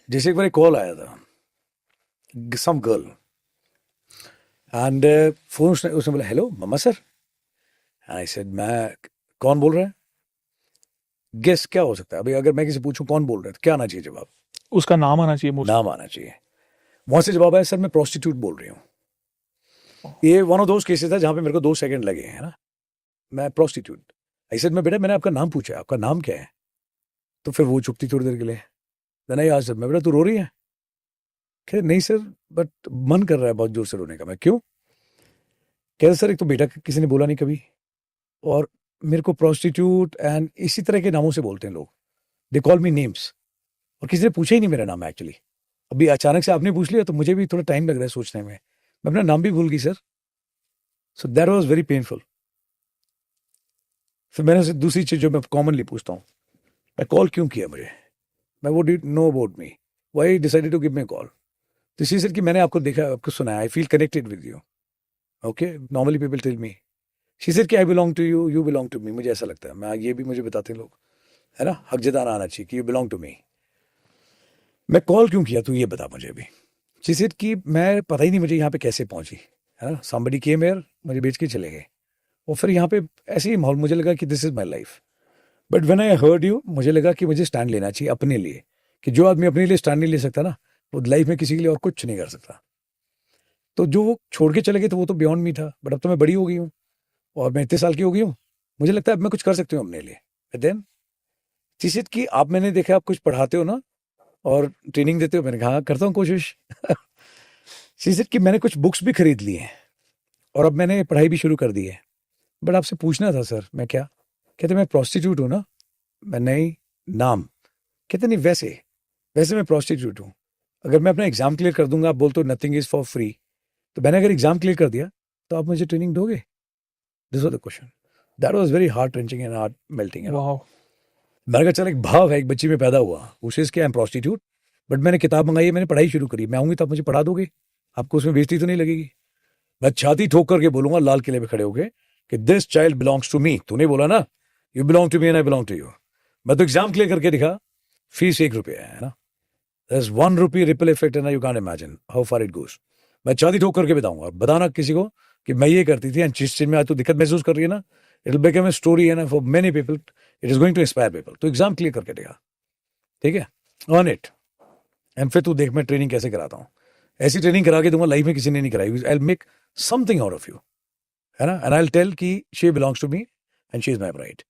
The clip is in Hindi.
जैसे एक बार कॉल आया था, सम गर्ल, एंड फोन उसने बोला hello mama sir. I said मैं, कौन बोल रहा है? गेस क्या हो सकता है? अभी अगर मैं किसी पूछूं कौन बोल रहा है तो क्या आना चाहिए जवाब? उसका नाम आना चाहिए मोस्ट। नाम आना चाहिए। वहां से जवाब आया सर मैं प्रोस्टिट्यूट बोल रही हूँ। ये वन ऑफ दोज केसेस था जहां पे मेरे को 2 सेकंड लगे है ना। मैं प्रोस्टिट्यूट। आई सेड मैं बेटा मैंने आपका नाम पूछा, आपका नाम क्या है? तो फिर वो चुप थी थोड़ी देर के लिए। देन आई आस्क्ड, मैं बेटा तू रो रही है? कह नहीं सर, बट मन कर रहा है बहुत जोर से रोने का। मैं क्यों? कह सर एक तो बेटा किसी ने बोला नहीं कभी, और मेरे को प्रोस्टिट्यूट एंड इसी तरह के नामों से बोलते हैं लोग। दे कॉल मी नेम्स, और किसी ने पूछा ही नहीं मेरा नाम एक्चुअली। अभी अचानक से आपने पूछ लिया तो मुझे भी थोड़ा टाइम लग रहा है सोचने में। मैं अपना नाम भी भूल गई sir. So that was very painful. फिर मैंने उससे दूसरी चीज जो मैं कॉमनली पूछता हूँ, मैं कॉल क्यों किया मुझे? मैं वो did know about me, why decided to give me call? तो इसी सर कि मैंने आपको देखा, आपको सुना, I feel connected with you. Okay, normally people tell me, she said कि I belong to you, you belong to me. मुझे ऐसा लगता है, मैं ये भी मुझे बताते हैं लोग, है ना, हक जताना आना चाहिए कि यू बिलोंग टू मी। मैं कॉल क्यों किया तू ये बता मुझे अभी। शी सेड कि मैं पता ही नहीं मुझे यहाँ पे कैसे पहुंची, है ना, somebody came here, मुझे बेच के चले गए। और फिर यहाँ पे ऐसे ही माहौल, मुझे लगा कि this is my life. But when I heard you, मुझे लगा कि मुझे स्टैंड लेना चाहिए अपने लिए, कि जो आदमी अपने लिए स्टैंड नहीं ले सकता ना, वो लाइफ में किसी के लिए और कुछ नहीं कर सकता। तो जो वो छोड़ के चले गए तो वो तो बियॉन्ड मी था, बट अब तो मैं बड़ी हो गई हूँ और मैं इतने साल की हो गई हूँ, मुझे लगता है अब मैं कुछ कर सकती हूँ अपने लिए। देन चीज कि आप, मैंने देखा आप कुछ पढ़ाते हो ना और ट्रेनिंग देते हो। मैंने कहा हाँ, करता हूँ कोशिश। चीज कि मैंने कुछ बुक्स भी खरीद ली हैं और अब मैंने पढ़ाई भी शुरू कर दी है। बट आपसे पूछना था सर, मैं क्या? कहते मैं प्रोस्टिट्यूट हूँ ना। मैं नहीं, नाम। कहते नहीं, वैसे वैसे मैं प्रोस्टिट्यूट हूँ। अगर मैं अपना एग्जाम क्लियर कर दूंगा, आप बोलते हो नथिंग इज फॉर फ्री, तो मैंने अगर एग्जाम क्लियर कर दिया तो आप मुझे ट्रेनिंग दोगे? This was the question. That was very heart wrenching and heart melting. वाह। मैंने कहा चल, एक भाव है एक बच्ची में पैदा हुआ, उसे इसके आई एम प्रोस्टिट्यूट, बट मैंने किताब मंगाई है, मैंने पढ़ाई शुरू करी, मैं आऊंगी तो आप मुझे पढ़ा दोगे? आपको उसमें बेइज्जती तो नहीं लगेगी? मैं छाती ठोक करके बोलूंगा लाल किले पे खड़े होके कि this child belongs to me. तूने बोला ना you belong to me and I belong to you. मैं तो एग्जाम क्लियर करके दिखा, फीस 1 रुपया है ना। There's 1 rupee ripple effect and you can't imagine how far it goes. मैं छाती ठोक करके बताऊंगा, बताना किसी को कि मैं ये करती थी, जिस चीज में आज तू दिक्कत महसूस कर रही है ना, it will become a story है ना for many people, it is going to inspire people. तो एग्जाम क्लियर करके देगा, ठीक है, अर्न इट, एंड फिर तू देख मैं ट्रेनिंग कैसे कराता हूँ। ऐसी ट्रेनिंग करा के दूंगा लाइफ में किसी ने नहीं कराई। I make something out of you, है ना, एंड आई टेल कि she belongs to me and she is my bride.